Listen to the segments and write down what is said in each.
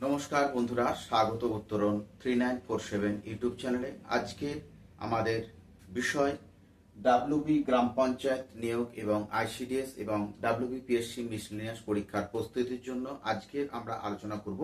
নমস্কার বন্ধুরা, স্বাগত উত্তরণ 3947 ইউটিউব চ্যানেলে। আজকে আমাদের বিষয় ডাব্লিউবি গ্রাম পঞ্চায়েত নিয়োগ এবং আইসিডিএস এবং ডাব্লিউবিপিএসসি মিসলেনিয়াস পরীক্ষার প্রস্তুতির জন্য আজকে আমরা আলোচনা করব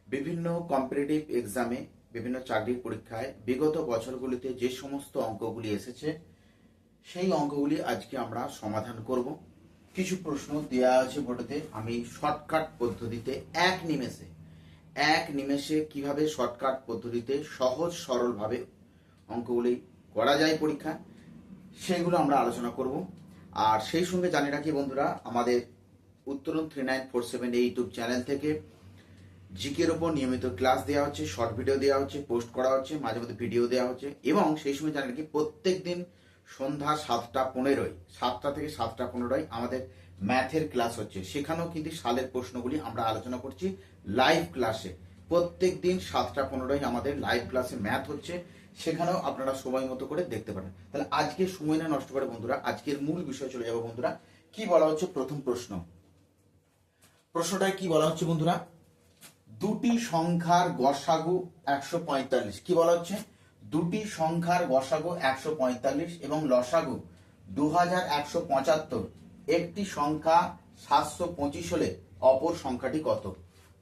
বিভিন্ন কম্পিটিটিভ এক্সামে, বিভিন্ন চাকরির পরীক্ষায় বিগত বছরগুলিতে যে সমস্ত অঙ্কগুলি এসেছে সেই অঙ্কগুলি আজকে আমরা সমাধান করব। কিছু প্রশ্ন দেওয়া আছে বোর্ডে, আমি শর্টকাট পদ্ধতিতে এক নিমেষে কিভাবে শর্টকাট পদ্ধতিতে সহজ সরলভাবে অঙ্কগুলি করা যায় পরীক্ষা, সেগুলো আমরা আলোচনা করব। আর সেই সঙ্গে জানি রাখি বন্ধুরা, আমাদের উত্তরণ 3947 এই ইউটিউব চ্যানেল থেকে জিকের ওপর নিয়মিত ক্লাস দেওয়া হচ্ছে, শর্ট ভিডিও দেওয়া হচ্ছে, পোস্ট করা হচ্ছে, মাঝে মধ্যে ভিডিও দেওয়া হচ্ছে। এবং সেই সঙ্গে জানি রাখি প্রত্যেক দিন সন্ধ্যা 7টা থেকে 7টা 15 আমাদের ম্যাথের ক্লাস হচ্ছে। সেখানেও কিন্তু সালের প্রশ্নগুলি আমরা আলোচনা করছি লাইভ ক্লাসে। প্রত্যেক দিন 7টা 15 আমাদের লাইভ ক্লাসে ম্যাথ হচ্ছে, সেখানেও আপনারা সময় মতো করে দেখতে পারেন। তাহলে আজকে সময় না নষ্ট করে বন্ধুরা আজকের মূল বিষয় চলে যাবো বন্ধুরা। কি বলা হচ্ছে প্রথম প্রশ্নটায় কি বলা হচ্ছে বন্ধুরা? দুটি সংখ্যার গসাগু 145। কি বলা হচ্ছে? দুটি সংখ্যার গসাগু 145 এবং লসাগু 2175। একটি সংখ্যা 725 হলে অপর সংখ্যাটি কত?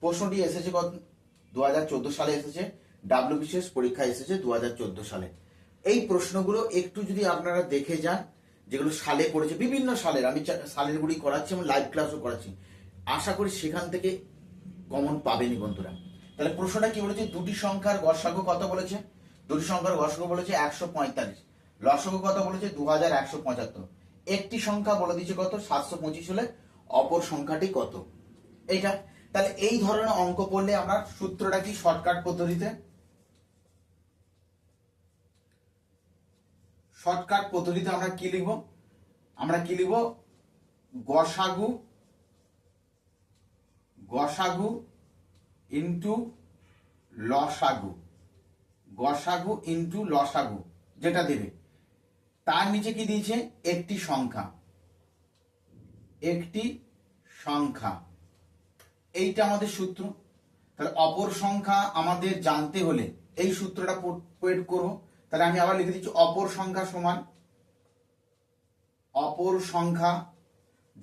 প্রশ্নটি এসেছে কত? 2014 সালে এসেছে, ডাব্লিউবিসিএস পরীক্ষা এসেছে 2014 সালে। এই প্রশ্নগুলো একটু যদি আপনারা দেখে যান, যেগুলো সালে পড়েছে, বিভিন্ন সালের, আমি সালের গুলি করাচ্ছি এবং লাইভ ক্লাসও করাচ্ছি, আশা করি সেখান থেকে কমন পাবেনি বন্ধুরা। তাহলে প্রশ্নটা কি বলেছে? দুটি সংখ্যার গসাগু কত বলেছে? দুটি সংখ্যার গসাগু বলেছে 145, লসাগু কত বলেছে? 2175। একটি সংখ্যা বলে দিচ্ছে কত? 725 হলে অপর সংখ্যাটি কত? এইটা। তাহলে এই ধরনের অঙ্ক পড়লে আমরা সূত্রটা কি শর্টকাট পদ্ধতিতে? শর্টকাট পদ্ধতিতে আমরা কি লিখব? গসাগু ইন্টু লসাগু, যেটা দেবে তার নিচে কি দিয়েছে? একটি সংখ্যা। এইটা আমাদের সূত্র। তাহলে অপর সংখ্যা আমাদের জানতে হলে এই সূত্রটা প্রয়োগ করব। তাহলে আমি আবার লিখে দিচ্ছি অপর সংখ্যা সমান অপর সংখ্যা।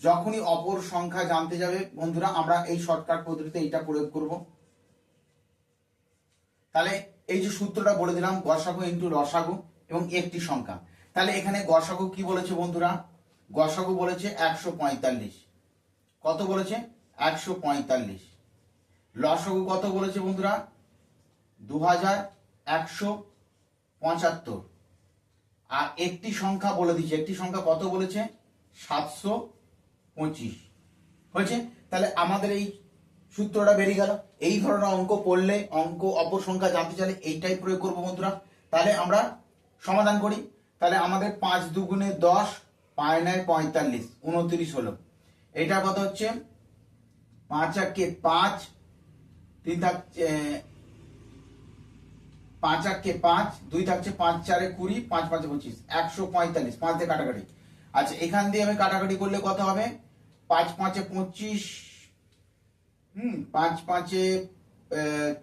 যখনই অপর সংখ্যা জানতে যাবে বন্ধুরা, আমরা এই শর্টকাট পদ্ধতিতে এইটা প্রয়োগ করব। তাহলে এই যে সূত্রটা বলে দিলাম, গসাগু ইন্টু লসাগু এবং একটি সংখ্যা। তাহলে এখানে গসাগু কি বলেছে বন্ধুরা? গসাগু বলেছে 145। কত বলেছে? 145। লসাগু কত বলেছে বন্ধুরা? 2175। আর একটি সংখ্যা বলে দিচ্ছে, একটি সংখ্যা কত বলেছে? 725 হয়েছে। তাহলে আমাদের এই সূত্রটা বেরিয়ে গেল। এই ধরনের অঙ্ক পড়লে, অঙ্ক অপর সংখ্যা জানতে চাইলে এইটাই প্রয়োগ করবো বন্ধুরা। তাহলে আমরা সমাধান করি। তাহলে আমাদের 5 দুগুণে 10, 5 9 45, 29 হলো। এটা কত হচ্ছে? 5 আঁকে 5, 3 থাকছে 5 আঁকে 5, 2 থাকছে 5 4 20, 5 5 25, 145। 5 দিয়ে কাটাকাটি। আচ্ছা, এখান দিয়ে আমি কাটাকাটি করলে কত হবে? 5 5 25, 5 5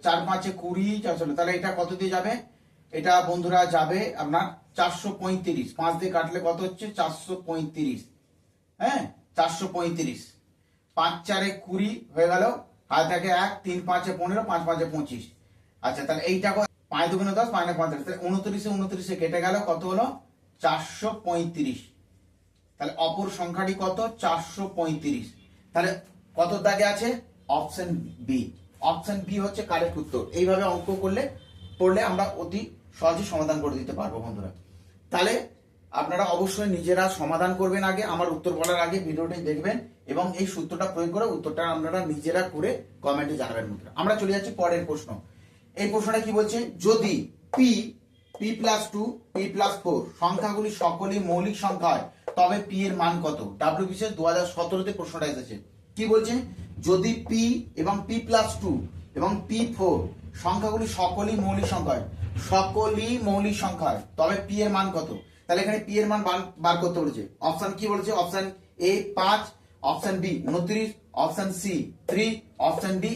4 5 20, 400। তাহলে এটা কত দিয়ে যাবে? এটা বন্ধুরা যাবে আপনার 435। 5 দিয়ে কাটলে কত হচ্ছে? 435। হ্যাঁ, 435। 5 4 20 হয়ে গেল, হাত থাকে 1, 3 5 15, 5 5 25। আচ্ছা, তাহলে এইটা 5 দুগুণে 10, 5 9 45। তাহলে 29 কেটে গেল, কত হলো? 435। তাহলে অপর সংখ্যাটি কত? 435। তাহলে কত দাগে আছে? Option B. অপশন বি হচ্ছে কারেক্ট উত্তর। এইভাবে অঙ্ক পড়লে আমরা অতি সহজে সমাধান করে দিতে পারবো বন্ধুরা। তাহলে আপনারা অবশ্যই নিজেরা সমাধান করবেন, আগে আমার উত্তর বলার আগে ভিডিওটি দেখবেন এবং এই সূত্রটা প্রয়োগ করে উত্তরটা আপনারা নিজেরা করে কমেন্টে জানাবেন বন্ধুরা। আমরা চলে যাচ্ছি পরের প্রশ্ন। এই প্রশ্নটা কি বলছে? যদি p+2 p+4 সংখ্যাগুলি সকলেই মৌলিক সংখ্যা হয় তবে p এর মান কত? ডাব্লিউবিসিএস 2017 প্রশ্নটা এসেছে। কি বলছে? যদি p এবং p+2 এবং p4 সংখ্যাগুলি সকলেই মৌলিক সংখ্যা হয়, তবে p এর মান কত? তাহলে এখানে p এর মান বার করতে বলেছে। অপশন কি বলেছে? Option A 5, option B 29, option C 3, option D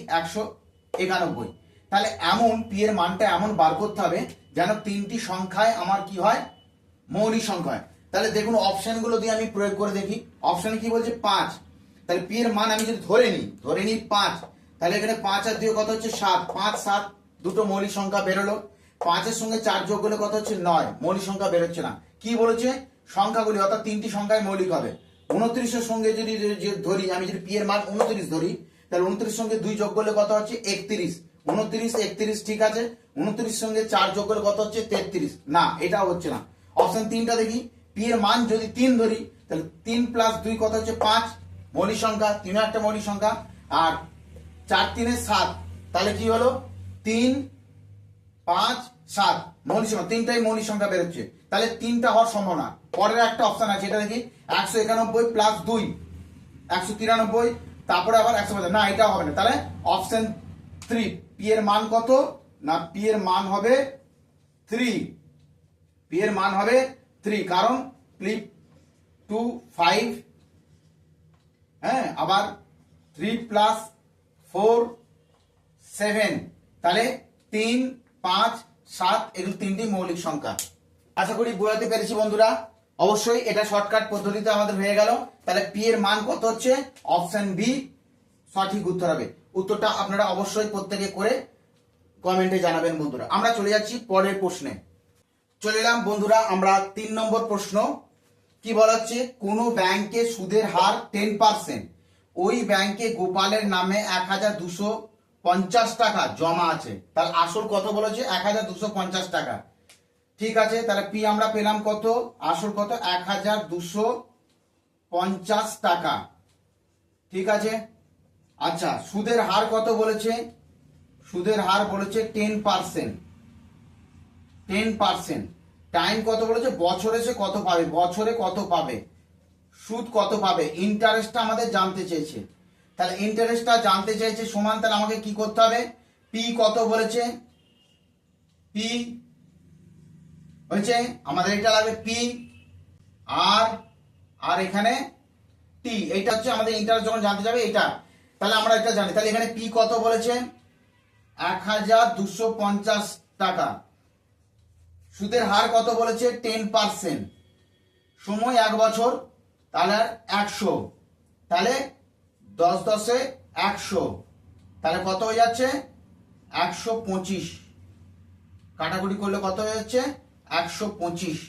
91। তাহলে এমন পি এর মানটা এমন বার করতে হবে যেন তিনটি সংখ্যায় আমার কি হয়, মৌলিক সংখ্যা হয়। তাহলে দেখুন অপশনগুলো দিয়ে আমি প্রয়োগ করে দেখি। অপশনে কি বলছে 5, তাহলে পি এর মান আমি যদি ধরে নিই 5, তাহলে এখানে 5 আর 2 কত হচ্ছে 7, 5 7 দুটো মৌলিক সংখ্যা বেরোলো। 5 এর সঙ্গে 4 যোগ করলে কত হচ্ছে 9, মৌলিক সংখ্যা বেরোচ্ছে না। কি বলেছে, সংখ্যাগুলি অর্থাৎ তিনটি সংখ্যায় মৌলিক হবে। 29 এর সঙ্গে যদি ধরি, আমি যদি পি এর মান 29 ধরি, তাহলে 29 সঙ্গে 2 যোগ করলে কত হচ্ছে 31, 29 31 ঠিক আছে। 29 সঙ্গে 4 যোগ করলে কত হচ্ছে 33, না এটা হচ্ছে না। অপশন 3টা দেখি, পি এর মান যদি 3 ধরি, তাহলে 3 প্লাস 2 কত হচ্ছে 5, মৌলিক সংখ্যা, 3 একটা মৌলিক সংখ্যা, আর 4 3 7, তাহলে কি হলো 3 5 7 মৌলিক সংখ্যা, তিনটাই মৌলিক সংখ্যা বেরোচ্ছে। তাহলে 3টা হওয়ার সম্ভাবনা। পরের একটা অপশন আছে, এটা দেখি 191 প্লাস 2 193, তারপরে আবার 150, না এটা হবে না। তাহলে অপশন 3, পি এর মান কত, না পি এর মান হবে 3, পি এর মান হবে 3, কারণ ক্লিপ 2 5, হ্যাঁ, আবার 3 প্লাস 4 7, তাহলে 3 5 7 এগুলো তিনটি মৌলিক সংখ্যা। আশা করি বোঝাতে পেরেছি বন্ধুরা। অবশ্যই এটা শর্টকাট পদ্ধতিতে আমাদের হয়ে গেল। তাহলে পি এর মান কত হচ্ছে, অপশন বি সঠিক উত্তর হবে। উত্তরটা আপনারা অবশ্যই প্রত্যেকে করে কমেন্টে জানাবেন বন্ধুরা। আমরা চলে যাচ্ছি পরের প্রশ্নে। চলে এলাম বন্ধুরা আমরা 3 নম্বর প্রশ্ন। কি বলা হচ্ছে, কোন ব্যাংকে সুদের হার 10%, ওই ব্যাংকে গোপালের নামে 1250 টাকা জমা আছে। তার আসল কত বলেছে, 1250 টাকা। ঠিক আছে, তাহলে পি আমরা পেলাম কত, আসল কত 1250 টাকা। ঠিক আছে, আচ্ছা সুদের হার কত বলেছে, সুদের হার বলেছে 10%, 10%। টাইম কত বলেছে, বছরে সে কত পাবে, বছরে কত পাবে, সুদ কত পাবে, ইন্টারেস্টটা আমাদের জানতে চেয়েছে। তাহলে ইন্টারেস্টটা জানতে চাইছে সমান, তাহলে আমাকে কি করতে হবে, পি কত বলেছে, পি হয়েছে আমাদের এটা লাগবে পি, আর এখানে টি, এইটা হচ্ছে আমাদের ইন্টারেস্ট যখন জানতে যাবে এটা। তাহলে আমরা এটা জানি, তাহলে এখানে পি কত বলেছে 1250 টাকা, সুদের হার কত বলেছে 10%, সময় 1 বছর, তাহলে 100, তাহলে 10 10 100, তাহলে কত হয়ে যাচ্ছে 125, কাটাকুটি করলে কত হয়ে যাচ্ছে 125।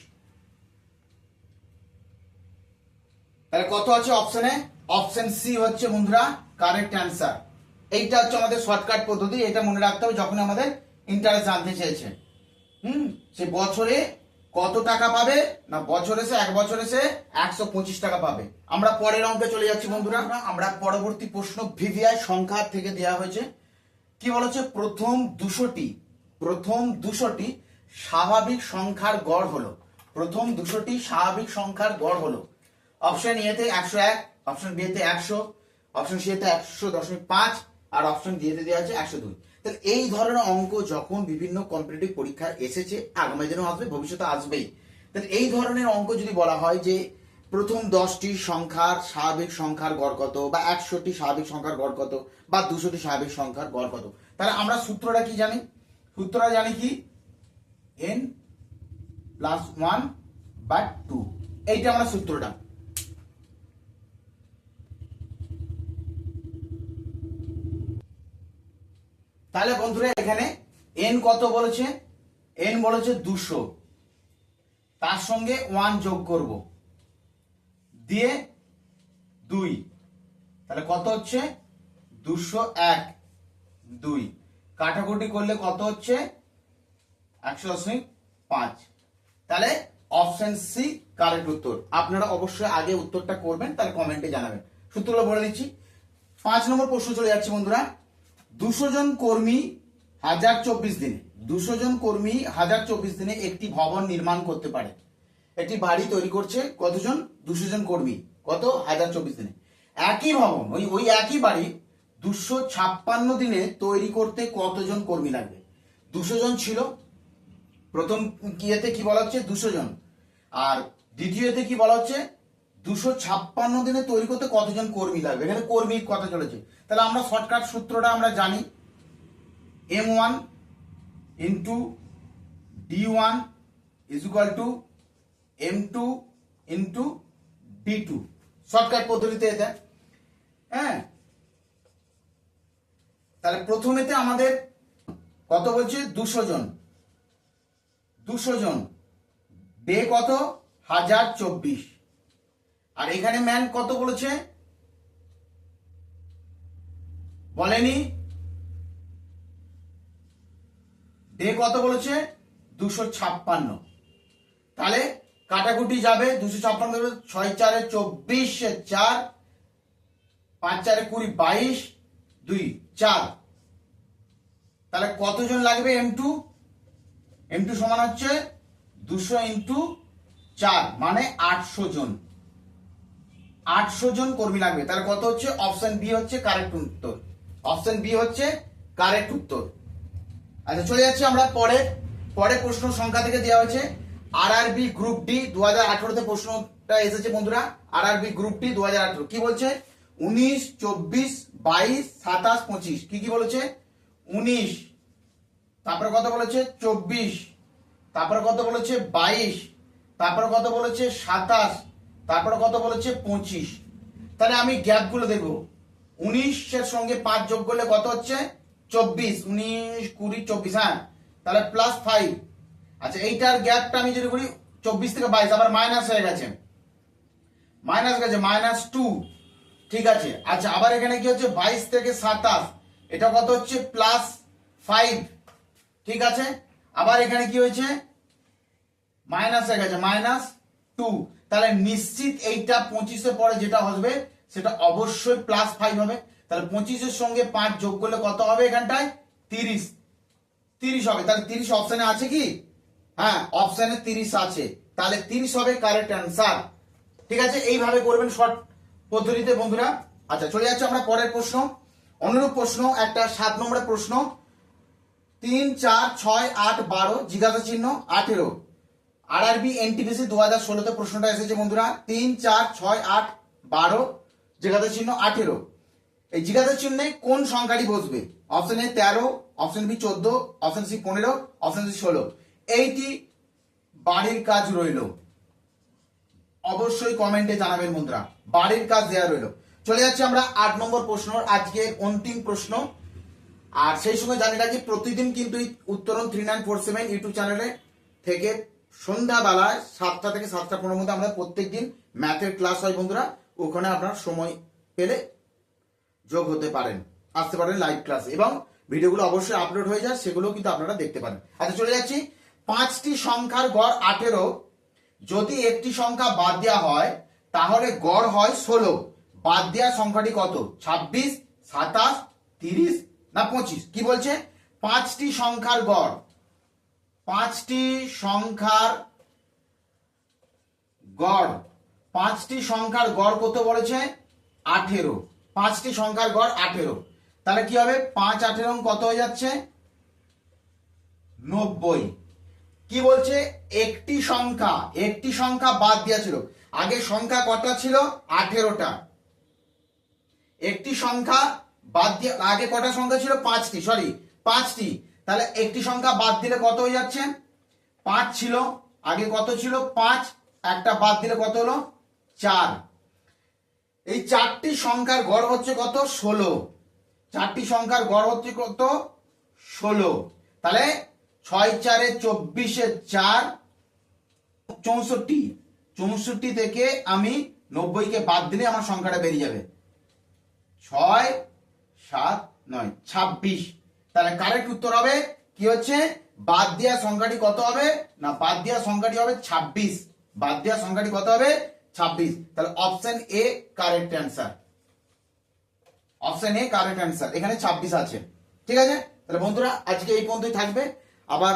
তাহলে কত আছে অপশনে, অপশন সি হচ্ছে বন্ধুরা কারেক্ট অ্যান্সার। এইটা হচ্ছে আমাদের শর্টকাট পদ্ধতি, এটা মনে রাখতে হবে যখন আমাদের ইন্টারেস্ট জানতে চেয়েছে। সে বছরে কত টাকা পাবে, না বছরে সে 1 বছরে সে 125 টাকা পাবে। আমরা পরের অঙ্কে চলে যাচ্ছি বন্ধুরা। আমরা পরবর্তী প্রশ্ন ভিভিআই সংখ্যা থেকে দেওয়া হয়েছে। কি বলেছে, প্রথম 200টি স্বাভাবিক সংখ্যার গড় হলো, প্রথম 200টি স্বাভাবিক সংখ্যার গড় হলো। অপশন এ তে 101, অপশন বি তে 100, অপশন সি তে 100.5, আর অপশন ডি তে দেওয়া আছে 102। তাহলে এই ধরনের অঙ্ক যখন বিভিন্ন কম্পিটিটিভ পরীক্ষায় এসেছে, আগামী দিনেও আসবে, ভবিষ্যতে আসবেই। তাহলে এই ধরনের অঙ্ক যদি বলা হয় যে প্রথম 10টি সংখ্যার স্বাভাবিক সংখ্যার গড় কত, বা 100টি স্বাভাবিক সংখ্যার গড় কত, বা 200টি স্বাভাবিক সংখ্যার গড় কত, তাহলে আমরা সূত্রটা কি জানি, সূত্রটা জানি কি n + 1/2, এইটা আমরা সূত্রটা। তাহলে বন্ধুরা এখানে n কত বলেছে, n বলেছে 200, তার সঙ্গে 1 যোগ করব, দিয়ে 2, তাহলে কত হচ্ছে 201, 2 কাটাকুটি করলে কত হচ্ছে 100.5। তাহলে অপশন সি কারেক্ট উত্তর। আপনারা অবশ্যই আগে উত্তরটা করবেন, তাহলে কমেন্টে জানাবেন। সূত্রগুলো বলে দিচ্ছি। 5 নম্বর প্রশ্ন চলে যাচ্ছে বন্ধুরা। 200 জন কর্মী 1024 দিনে, 200 জন কর্মী 1024 দিনে একটি ভবন নির্মাণ করতে পারে। একটি বাড়ি তৈরি করছে কতজন, 200 জন কর্মী, কত 1024 দিনে। একই ভবন, ওই একই বাড়ি 256 দিনে তৈরি করতে কতজন কর্মী লাগবে। 200 জন ছিল প্রথম কিয়েতে, কি বলা হচ্ছে 200 জন, আর দ্বিতীয়তে কি বলা হচ্ছে 256 দিনে তৈরি করতে কতজন কর্মী লাগবে। এখানে কর্মী কথা চলেছে। তাহলে আমরা শর্টকাট সূত্রটা আমরা জানি, m1 into d1 is equal to m2 into d2, shortcut পদ্ধতিতে এটা। হ্যাঁ, তাহলে প্রথমেতে আমাদের কত বলছে 200 জন, 200 জন, ডে কত 1024, আর এখানে ম্যান কত বলেছে বলেনি, ডে কত বলেছে 256। তাহলে কাটাকুটি যাবে, 256 6 4 24 4 5 4 20 22 2 4, তাহলে কতজন লাগবে m2, m2 সমান হচ্ছে 200 ইন্টু 4 মানে 800 জন, 800 জন কর্মী লাগবে। তাহলে কত হচ্ছে, অপশন বি হচ্ছে কারেক্ট উত্তর, অপশন বি হচ্ছে কারেক্ট উত্তর। আচ্ছা চলে যাচ্ছি আমরা পরে প্রশ্ন সংখ্যা থেকে দেওয়া হয়েছে আরআরবি গ্রুপ ডি 2018 তে প্রশ্নটা এসেছে বন্ধুরা। আরআরবি গ্রুপ ডি 2018 কি বলছে, 19 24 22 27 25, কি বলেছে 19, তারপরে কত বলেছে 24, তারপরে কত বলেছে 22, তারপরে কত বলেছে 27, তারপরে কত বলেছে 25। তাহলে আমি গ্যাপ গুলো দেখবো, 19 এর সঙ্গে 5 যোগ করলে কত হচ্ছে 24, 19 20 24, হ্যাঁ, তাহলে প্লাস 5। আচ্ছা এইটার গ্যাপটা আমি যদি করি 24 থেকে 22 আবার মাইনাস হয়ে গেছে, -2, ঠিক আছে। আচ্ছা আবার এখানে কি হচ্ছে 22 থেকে 27, এটা কত হচ্ছে প্লাস 5, ঠিক আছে। আবার এখানে কি হয়েছে মাইনাস হয়ে গেছে -2, তাহলে নিশ্চিত এইটা 25 এর পরে যেটা হবে সেটা অবশ্যই প্লাস 5 হবে। তাহলে 25 এর সঙ্গে 5 যোগ করলে কত হবে এখানটায় 30 হবে। তাহলে 30 অপশনে আছে কি, হ্যাঁ অপশনে 30 আছে, তাহলে 30 হবে কারেক্ট অ্যান্সার, ঠিক আছে। এইভাবে করবেন শর্ট পদ্ধতিতে বন্ধুরা। আচ্ছা চলে যাচ্ছে আমরা পরের প্রশ্ন, অনুরূপ প্রশ্ন একটা 7 নম্বরের প্রশ্ন, 3 4 6 8 12 জিজ্ঞাসা চিহ্ন 18, আরআরবি এনটিপিসি 2016 তে প্রশ্নটা এসেছে বন্ধুরা। 3 4 6 8 12 জিজ্ঞাসা চিহ্ন 18, এই জিজ্ঞাসা চিহ্নে কোন সংখ্যাটি বসবে, option A 13, option B 14, option C 15, option C 16। এইটি বাড়ির কাজ রইল, অবশ্যই কমেন্টে জানাবেন বন্ধুরা, বাড়ির কাজ দেওয়া রইল। চলে যাচ্ছে আমরা 8 নম্বর প্রশ্ন, আজকের অন্তিম প্রশ্ন। আর সেই সময় জানি রাখি প্রতিদিন কিন্তু উত্তরণ 3947 ইউটিউব চ্যানেলে থেকে সন্ধ্যাবেলায় 7টা থেকে 7টা 15 মধ্যে আমরা প্রত্যেকদিন ম্যাথের ক্লাস হয় বন্ধুরা, ওখানে আপনার সময় পেলে যোগ হতে পারেন, আসতে পারেন লাইভ ক্লাস, এবং ভিডিওগুলো অবশ্যই আপলোড হয়ে যায়, সেগুলো কিন্তু আপনারা দেখতে পারেন। আচ্ছা চলে যাচ্ছি, 5টি সংখ্যার গড় 18, যদি একটি সংখ্যা বাদ দেওয়া হয় তাহলে গড় হয় 16, বাদ দেওয়া সংখ্যাটি কত, 26 27 30 না 25, কি বলছে 5টি সংখ্যার গড়, 5টি সংখ্যার গড়, 5টি সংখ্যার গড় কত বলেছে 18, 5টি সংখ্যার গড় 18, তাহলে কি হবে 5 18 কত হয়ে যাচ্ছে 90। কি বলছে একটি সংখ্যা বাদ দেওয়া ছিল, আগে সংখ্যা কটা ছিল 18টা, একটি সংখ্যা বাদ দিয়ে আগে কটা সংখ্যা ছিল 5টি, সরি 5টি, তাহলে একটি সংখ্যা বাদ দিলে কত হয়ে যাচ্ছে 5 ছিল, আগে কত ছিল 5, একটা বাদ দিলে কত হলো 4, এই 4টি সংখ্যার গড় হচ্ছে কত 16, 4টি সংখ্যার গড় হচ্ছে কত 16, তাহলে 6 4 24 4 64 থেকে আমি 90 কে বাদ দিলে আমার সংখ্যাটা বেরিয়ে যাবে 6 7 9 26, তাহলে কারেক্ট উত্তর হবে কি হচ্ছে বাদ দেওয়া সংখ্যাটি কত হবে না, বাদ দেওয়া সংখ্যাটি হবে 26, বাদ দেওয়া সংখ্যাটি কত হবে 26, তাহলে option A correct answer, option A correct answer, এখানে 26 আছে, ঠিক আছে। তাহলে বন্ধুরা আজকে এই পর্যন্তই থাকবে, আবার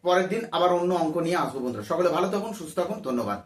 পরের দিন আবার অন্য অঙ্ক নিয়ে আসবো বন্ধুরা। সকলে ভালো থাকুন, সুস্থ থাকুন, ধন্যবাদ।